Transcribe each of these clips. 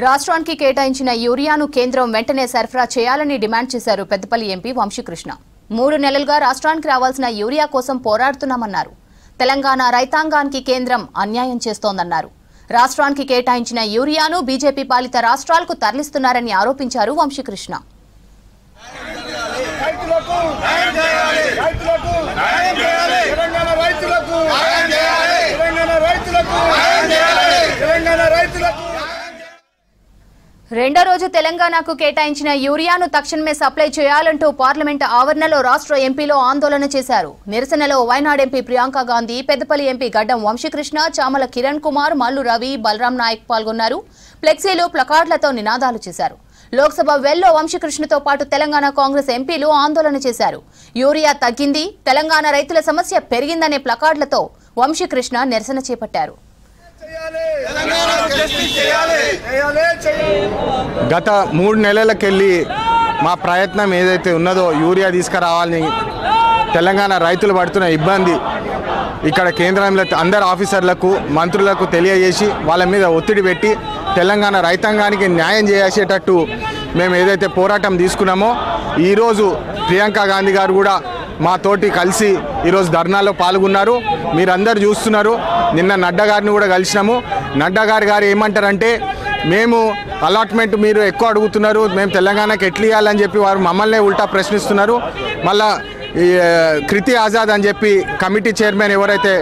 రాష్ట్రానికి కేటాయించిన యూరియాను కేంద్రం వెంటనే సరఫరా చేయాలని డిమాండ్ చేశారు పెద్దపల్లి ఎంపీ వంశీకృష్ణ. 3 నెలలుగా రాష్ట్రానికి రావాల్సిన యూరియా కోసం పోరాడుతున్నామన్నారు. తెలంగాణ రైతాంగానికి కేంద్రం అన్యాయం చేస్తోందన్నారు. రాష్ట్రానికి కేటాయించిన యూరియాను బీజేపీ పాలిత రాష్ట్రాలకు తరలిస్తున్నారని ఆరోపించారు వంశీకృష్ణ. రెండో రోజు తెలంగాణకు కేటాయించిన యూరియాను తక్షణమే సప్లై చేయాలంటూ పార్లమెంట్ ఆవరణలో రాష్ట్ర ఎంపీలు ఆందోళన చేశారు. నిరసనలో వైనాడ్ ఎంపీ ప్రియాంక గాంధీ, పెద్దపల్లి ఎంపీ గడ్డం వంశీకృష్ణ, చామల కిరణ్ కుమార్, మల్లు రవి, బలరాం నాయక్ పాల్గొన్నారు. ఫ్లెక్సీలు, ప్లకార్డులతో నినాదాలు చేశారు. లోక్సభ వెల్లో వంశీకృష్ణతో పాటు తెలంగాణ కాంగ్రెస్ ఎంపీలు ఆందోళన చేశారు. యూరియా తగ్గింది, తెలంగాణ రైతుల సమస్య పెరిగిందనే ప్లకార్డులతో వంశీకృష్ణ నిరసన చేపట్టారు. గత 3 నెలలకెళ్ళి మా ప్రయత్నం ఏదైతే ఉన్నదో యూరియా తీసుకురావాలని తెలంగాణ రైతులు పడుతున్న ఇబ్బంది ఇక్కడ కేంద్రంలో అందరు ఆఫీసర్లకు, మంత్రులకు తెలియజేసి వాళ్ళ మీద ఒత్తిడి పెట్టి తెలంగాణ రైతాంగానికి న్యాయం చేసేటట్టు మేము ఏదైతే పోరాటం తీసుకున్నామో ఈరోజు ప్రియాంక గాంధీ గారు కూడా మాతోటి కలిసి ఈరోజు ధర్నాలో పాల్గొన్నారు. మీరందరూ చూస్తున్నారు. నిన్న నడ్డా గారిని కూడా కలిసినాము. నడ్డా గారు ఏమంటారంటే, మేము అలాట్మెంట్ మీరు ఎక్కువ అడుగుతున్నారు, మేము తెలంగాణకి ఎట్లా ఇవ్వాలని చెప్పి వారు మమ్మల్ని ఉల్టా ప్రశ్నిస్తున్నారు. మళ్ళా కృతి ఆజాద్ అని చెప్పి కమిటీ చైర్మన్ ఎవరైతే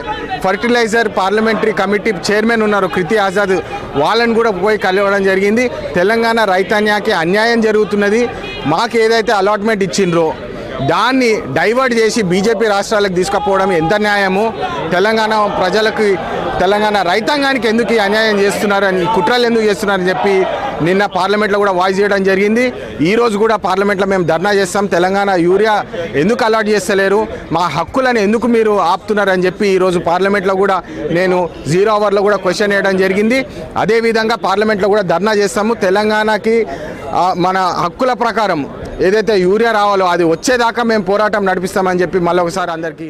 ఫర్టిలైజర్ పార్లమెంటరీ కమిటీ చైర్మన్ ఉన్నారు కృతి ఆజాద్, వాళ్ళని కూడా పోయి కలవడం జరిగింది. తెలంగాణ రైతాంగానికి అన్యాయం జరుగుతున్నది, మాకు ఏదైతే అలాట్మెంట్ ఇచ్చిండ్రో దాన్ని డైవర్ట్ చేసి బీజేపీ రాష్ట్రాలకు తీసుకుపోవడం ఎంత న్యాయము, తెలంగాణ ప్రజలకు, తెలంగాణ రైతాంగానికి ఎందుకు అన్యాయం చేస్తున్నారని, కుట్రలు ఎందుకు చేస్తున్నారని చెప్పి నిన్న పార్లమెంట్లో కూడా వాయిస్ చేయడం జరిగింది. ఈరోజు కూడా పార్లమెంట్లో మేము ధర్నా చేస్తాం. తెలంగాణ యూరియా ఎందుకు అలాట్ చేస్తలేరు, మా హక్కులను ఎందుకు మీరు ఆపుతున్నారని చెప్పి ఈరోజు పార్లమెంట్లో కూడా నేను 0 అవర్లో కూడా క్వశ్చన్ వేయడం జరిగింది. అదేవిధంగా పార్లమెంట్లో కూడా ధర్నా చేస్తాము. తెలంగాణకి మన హక్కుల ప్రకారం ఏదైతే యూరియా రావాలో అది వచ్చేదాకా మేము పోరాటం నడిపిస్తామని చెప్పి మళ్ళొకసారి అందరికీ.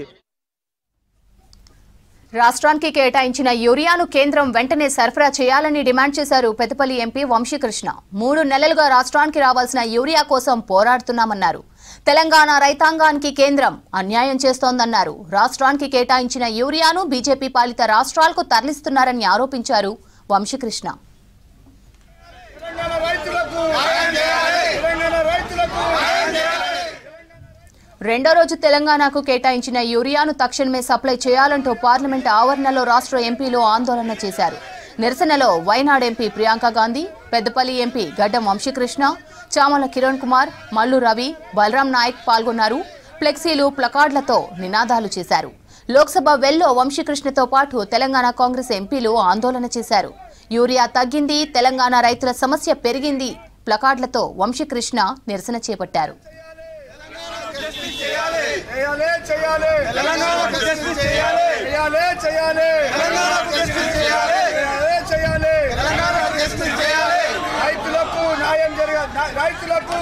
రాష్ట్రానికి కేటాయించిన యూరియాను కేంద్రం వెంటనే సరఫరా చేయాలని డిమాండ్ చేశారు పెద్దపల్లి ఎంపీ వంశీకృష్ణ. 3 నెలలుగా రాష్ట్రానికి రావాల్సిన యూరియా కోసం పోరాడుతున్నామన్నారు. తెలంగాణ రైతాంగానికి కేంద్రం అన్యాయం చేస్తోందన్నారు. రాష్ట్రానికి కేటాయించిన యూరియాను బీజేపీ పాలిత రాష్ట్రాలకు తరలిస్తున్నారని ఆరోపించారు వంశీకృష్ణ. రెండో రోజు తెలంగాణకు కేటాయించిన యూరియాను తక్షణమే సప్లై చేయాలంటూ పార్లమెంట్ ఆవరణలో రాష్ట్ర ఎంపీలు ఆందోళన చేశారు. నిరసనలో వైనాడ్ ఎంపీ ప్రియాంక గాంధీ, పెద్దపల్లి ఎంపీ గడ్డం వంశీకృష్ణ, చామల కిరణ్ కుమార్, మల్లు రవి, బలరాం నాయక్ పాల్గొన్నారు. ఫ్లెక్సీలు, ప్లకార్డులతో నినాదాలు చేశారు. లోక్సభ వెల్లో వంశీకృష్ణతో పాటు తెలంగాణ కాంగ్రెస్ ఎంపీలు ఆందోళన చేశారు. యూరియా తగ్గింది, తెలంగాణ రైతుల సమస్య పెరిగింది ప్లకార్డులతో వంశీకృష్ణ నిరసన చేపట్టారు. రైతులకు న్యాయం జరగాలి. రైతులకు